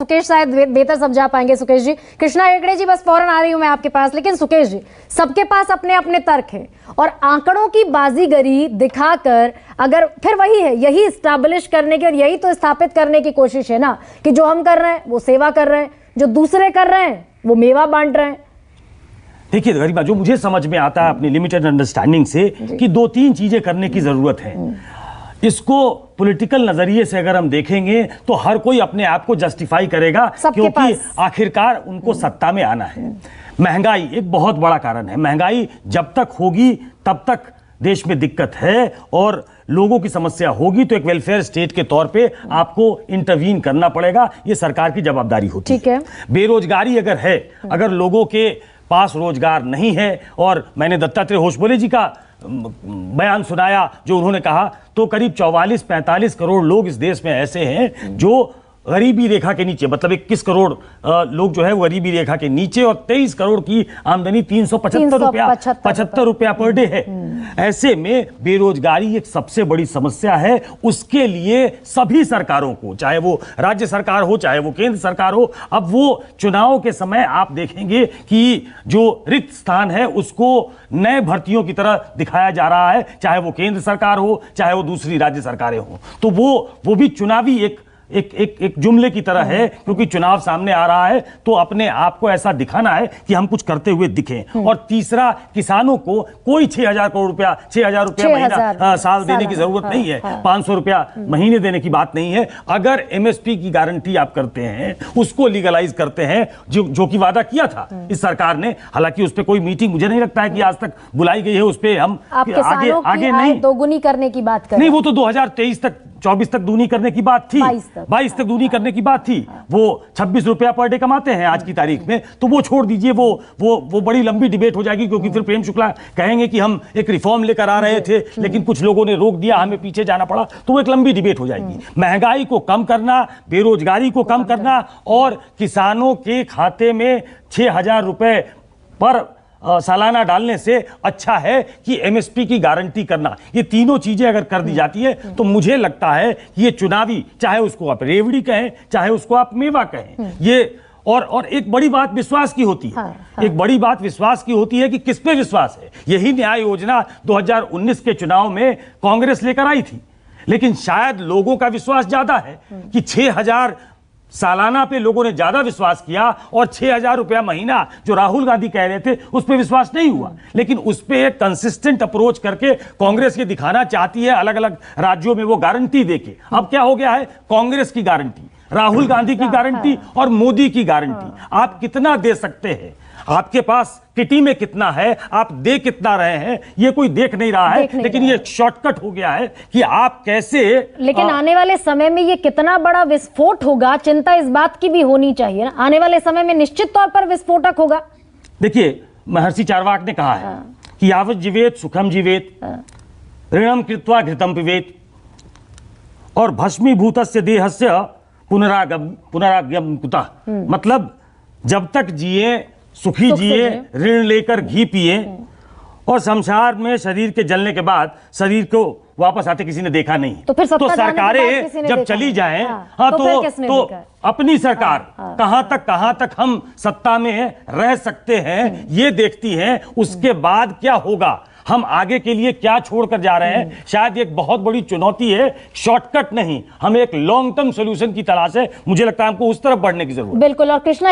सुकेश शायद बेहतर समझा पाएंगे। सुकेश जी, कृष्णा हेगड़े जी, बस फौरन आ रही हूं मैं आपके पास। लेकिन सुकेश जी, सबके पास अपने अपने तर्क हैं और आंकड़ों की बाजीगरी दिखाकर अगर फिर वही है, यही स्टैब्लिश करने की और यही तो स्थापित करने की कोशिश है ना कि जो हम कर रहे हैं वो सेवा कर रहे हैं, जो दूसरे कर रहे हैं वो मेवा बांट रहे हैं। देखिए गरिमा, जो मुझे समझ में आता है अपनी लिमिटेड अंडरस्टैंडिंग से कि 2-3 चीजें करने की जरूरत है। इसको पॉलिटिकल नजरिए से अगर हम देखेंगे तो हर कोई अपने आप को जस्टिफाई करेगा, क्योंकि आखिरकार उनको सत्ता में आना है। महंगाई एक बहुत बड़ा कारण है। महंगाई जब तक होगी तब तक देश में दिक्कत है और लोगों की समस्या होगी तो एक वेलफेयर स्टेट के तौर पे आपको इंटरवीन करना पड़ेगा। ये सरकार की जवाबदारी होती है। बेरोजगारी अगर है, अगर लोगों के पास रोजगार नहीं है, और मैंने दत्तात्रेय होसबोले जी का बयान सुनाया जो उन्होंने कहा, तो करीब 44-45 करोड़ लोग इस देश में ऐसे हैं जो गरीबी रेखा के नीचे, मतलब 21 करोड़ लोग जो है वो गरीबी रेखा के नीचे, और 23 करोड़ की आमदनी 375 रुपया पर डे है। ऐसे में बेरोजगारी एक सबसे बड़ी समस्या है। उसके लिए सभी सरकारों को, चाहे वो राज्य सरकार हो चाहे वो केंद्र सरकार हो, अब वो चुनाव के समय आप देखेंगे कि जो रिक्त स्थान है उसको नए भर्तियों की तरह दिखाया जा रहा है, चाहे वो केंद्र सरकार हो चाहे वो दूसरी राज्य सरकारें हो। तो वो भी चुनावी एक जुमले की तरह है, क्योंकि चुनाव सामने आ रहा है तो अपने आप को ऐसा दिखाना है कि हम कुछ करते हुए दिखें। और तीसरा, किसानों को कोई 6,000 करोड़ रुपया, 6,000 रुपया महीना साल देने की जरूरत नहीं है। 500 रुपया महीने देने की बात नहीं है। अगर एमएसपी की गारंटी आप करते हैं, उसको लीगलाइज करते हैं, जो कि वादा किया था इस सरकार ने, हालांकि उस पर कोई मीटिंग मुझे नहीं लगता है कि आज तक बुलाई गई है। उस पर हम आगे नहीं, दोगुनी करने की बात करें, नहीं, वो तो 2023 तक 24 तक दूनी करने की बात थी, 22 तक दूनी करने की बात थी। वो 26 रुपया पर डे कमाते हैं आज की तारीख में, तो वो छोड़ दीजिए। वो बड़ी लंबी डिबेट हो जाएगी, क्योंकि फिर प्रेम शुक्ला कहेंगे कि हम एक रिफॉर्म लेकर आ रहे थे लेकिन कुछ लोगों ने रोक दिया, हमें पीछे जाना पड़ा, तो वो एक लंबी डिबेट हो जाएगी। महंगाई को कम करना, बेरोजगारी को कम करना और किसानों के खाते में 6,000 रुपए पर सालाना डालने से अच्छा है कि एमएसपी की गारंटी करना। ये तीनों चीजें अगर कर दी जाती है तो मुझे लगता है कि ये चुनावी, चाहे उसको आप रेवड़ी कहें चाहे उसको आप मेवा कहें, ये और एक बड़ी बात विश्वास की होती है। एक बड़ी बात विश्वास की होती है कि किस पे विश्वास है। यही न्याय योजना 2019 के चुनाव में कांग्रेस लेकर आई थी, लेकिन शायद लोगों का विश्वास ज्यादा है कि 6,000 सालाना पे लोगों ने ज्यादा विश्वास किया, और 6,000 रुपया महीना जो राहुल गांधी कह रहे थे उस पे विश्वास नहीं हुआ। लेकिन उस पे एक कंसिस्टेंट अप्रोच करके कांग्रेस ये दिखाना चाहती है अलग अलग राज्यों में वो गारंटी देके। अब क्या हो गया है, कांग्रेस की गारंटी, राहुल गांधी की गारंटी और मोदी की गारंटी। आप कितना दे सकते हैं, आपके पास किटी में कितना है, आप दे कितना रहे हैं, ये कोई देख नहीं रहा है। लेकिन ये शॉर्टकट हो गया है कि आप कैसे, लेकिन आने वाले समय में ये कितना बड़ा विस्फोट होगा, चिंता इस बात की भी होनी चाहिए ना। आने वाले समय में निश्चित तौर पर विस्फोटक होगा। देखिए, महर्षि चार्वाक ने कहा है कि यावत् जीवेत सुखम जीवेत, ऋणम कृत्वा घृतम पिबेत, और भस्मीभूतस्य देहस्य पुनरागम कुतः। मतलब जब तक जिए सुखी जिए, ऋण लेकर घी पिए, और शमशान में शरीर के जलने के बाद शरीर को वापस आते किसी ने देखा नहीं। तो सरकारें जब चली जाएं, तो अपनी सरकार कहां तक हम सत्ता में रह सकते हैं ये देखती हैं। उसके बाद क्या होगा, हम आगे के लिए क्या छोड़कर जा रहे हैं, शायद एक बहुत बड़ी चुनौती है। शॉर्टकट नहीं, हमें एक लॉन्ग टर्म सोल्यूशन की तलाश है। मुझे लगता है हमको उस तरफ बढ़ने की जरूरत है। बिल्कुल। और कृष्णा